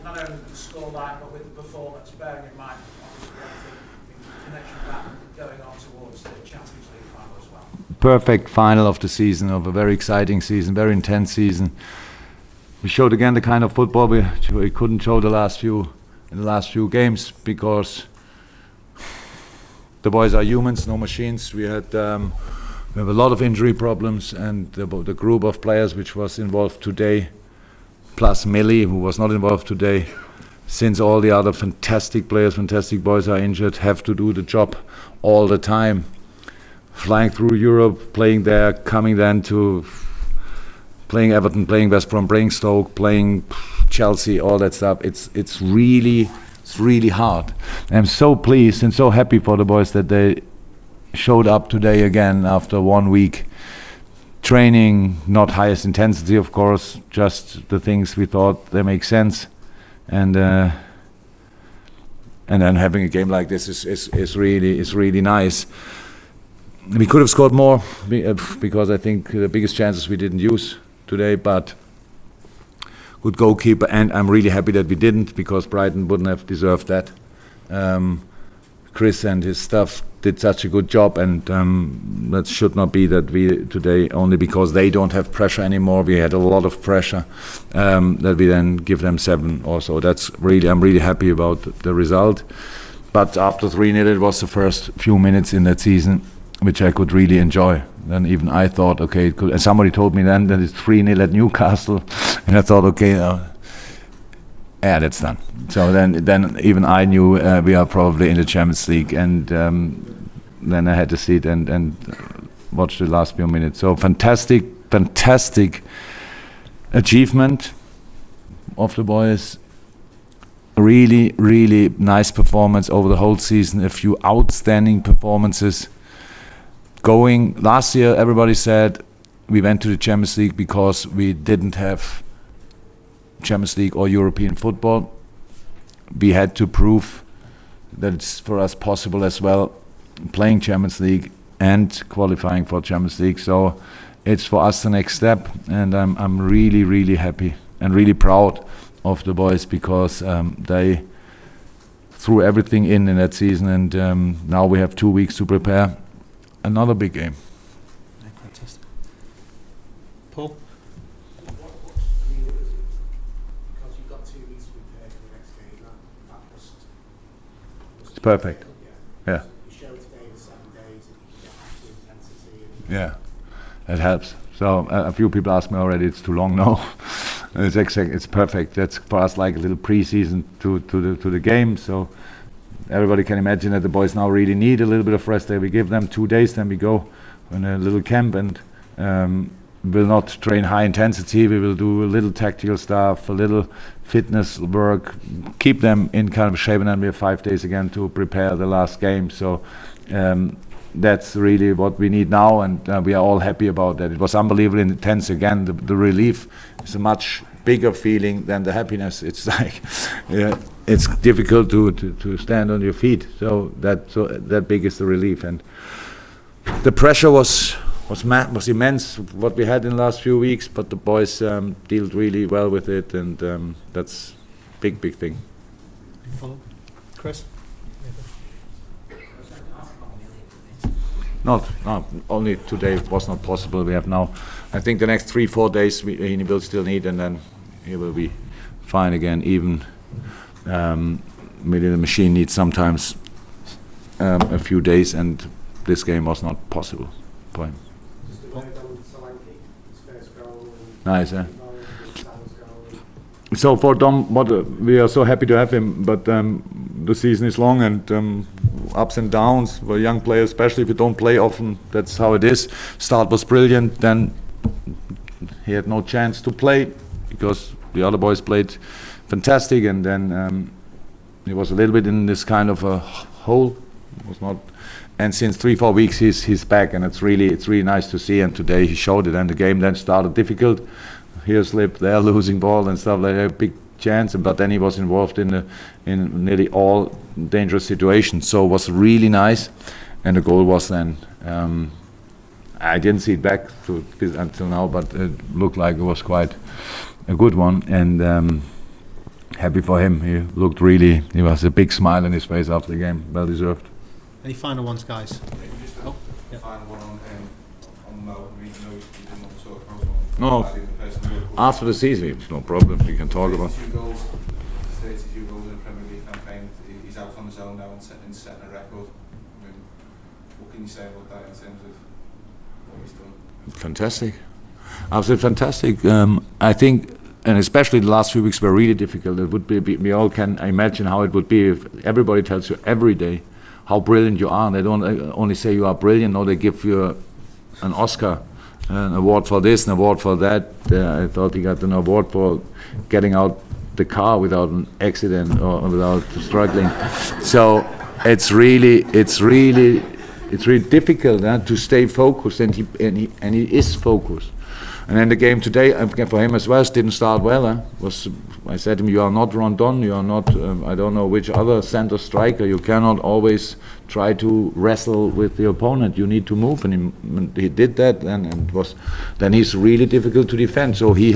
not only with the scoreline but with the performance, bearing in mind obviously everything in connection with that going on towards the Champions League final as well. Perfect final of the season, of a very exciting season, very intense season. We showed again the kind of football we couldn't show in the last few games, because the boys are humans, no machines. We have a lot of injury problems, and the group of players which was involved today, plus Millie, who was not involved today, since all the other fantastic players, fantastic boys are injured, have to do the job all the time. Flying through Europe, playing there, coming then to playing Everton, playing West Brom, playing Stoke, playing Chelsea, all that stuff. It's really hard. I'm so pleased and so happy for the boys that they showed up today again after 1 week training, not highest intensity, of course, just the things we thought they make sense, and then having a game like this is really nice. We could have scored more because I think the biggest chances we didn't use today, but good goalkeeper, and I'm really happy that we didn't, because Brighton wouldn't have deserved that. Chris and his staff did such a good job, and that should not be that we today, only because they don't have pressure anymore, we had a lot of pressure, that we then give them 7 or so. I'm really happy about the result. But after 3-0, it was the first few minutes in that season which I could really enjoy. Then even I thought, okay, it could, and somebody told me then that it's 3-0 at Newcastle, and I thought, okay, yeah, that's done. So then even I knew we are probably in the Champions League, and then I had to sit and watch the last few minutes. So fantastic achievement of the boys. Really nice performance over the whole season. A few outstanding performances. Last year, everybody said we went to the Champions League because we didn't have Champions League or European football. We had to prove that it's for us possible as well, playing Champions League and qualifying for Champions League. So it's for us the next step, and I'm really happy and really proud of the boys, because they threw everything in that season, and now we have 2 weeks to prepare another big game. Yeah, fantastic. Paul? Because you've got 2 weeks to prepare for the next game, that must It's perfect. Yeah. You showed today the 7 days, and you can get back to intensity. Yeah, that helps. So a few people ask me already, it's too long. No, it's perfect. That's for us like a little pre-season to the game. So everybody can imagine that the boys now really need a little bit of rest. There we give them 2 days, then we go in a little camp, and will not train high intensity. We will do a little tactical stuff, a little fitness work, keep them in kind of shape, and then we have 5 days again to prepare the last game. So that's really what we need now, and we are all happy about that. It was unbelievably intense again. The relief is a much bigger feeling than the happiness. It's like it's difficult to stand on your feet. So that big is the relief, and the pressure was immense what we had in the last few weeks. But the boys dealt really well with it, and that's big thing. Follow, Chris. No, only today was not possible. We have now, I think, the next 3-4 days he will still need, and then he will be fine again. Even maybe the machine needs sometimes a few days, and this game was not possible for him. Nice, eh? So for Dom, we are so happy to have him, but the season is long, and ups and downs for young players, especially if you don't play often. That's how it is. Start was brilliant, then he had no chance to play because the other boys played fantastic, and then he was a little bit in this kind of a hole. Was not, and since 3-4 weeks he's back, and it's really nice to see. And today he showed it, and the game then started difficult. Here slip, there losing ball and stuff like that, big chance, but then he was involved in nearly all dangerous situations, so it was really nice. And the goal was then, I didn't see it back until now, but it looked like it was quite a good one, and happy for him. He was a big smile on his face after the game. Well deserved. Any final ones, guys? Maybe just a Oh, yeah. final one on Mo. I mean, you didn't want to talk about Mo. No. I think the person in Liverpool. After the season, it's no problem. We can talk about. 32 goals in the Premier League campaign. He's out on his own now and setting a record. I mean, what can you say about that in terms of what he's done? Fantastic. Absolutely fantastic. I think, and especially the last few weeks were really difficult. It would be, we all can imagine how it would be if everybody tells you every day how brilliant you are. They don't only say you are brilliant, no, they give you an Oscar, an award for this, an award for that. I thought he got an award for getting out the car without an accident or without struggling. So it's really difficult to stay focused, and he is focused. And then the game today, for him as well, didn't start well. I said to him, you are not Rondon, you are not, I don't know which other center striker. You cannot always try to wrestle with the opponent. You need to move, and he did that, and then he's really difficult to defend. So he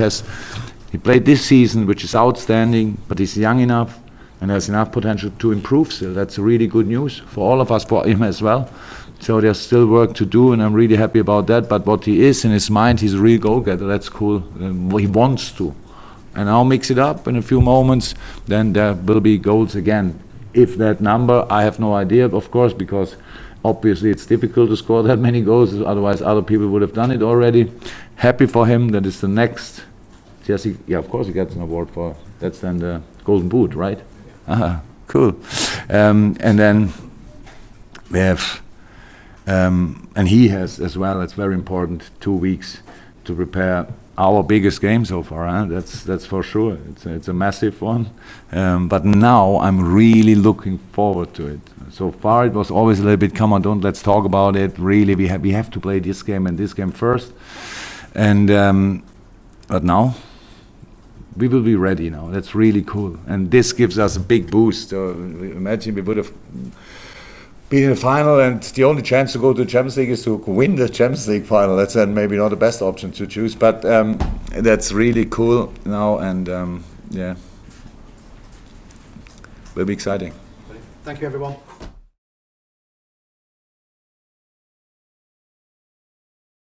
played this season, which is outstanding, but he's young enough and has enough potential to improve still. That's really good news for all of us, for him as well. So there's still work to do, and I'm really happy about that. But what he is in his mind, he's a real goal-getter. That's cool. He wants to. And I'll mix it up in a few moments. Then there will be goals again. If that number, I have no idea, of course, because obviously it's difficult to score that many goals. Otherwise, other people would have done it already. Happy for him. That is the next. Jesse, yeah, of course he gets an award for. That's then the Golden Boot, right? Cool. And then we have. And he has as well, it's very important, 2 weeks to prepare our biggest game so far. That's for sure. It's a massive one. But now I'm really looking forward to it. So far it was always a little bit, come on, let's talk about it. Really, we have to play this game and this game first. And but now we will be ready now. That's really cool. And this gives us a big boost. Imagine we would have been in the final, and the only chance to go to the Champions League is to win the Champions League final. That's then maybe not the best option to choose, but that's really cool now, and yeah, will be exciting. Thank you, everyone.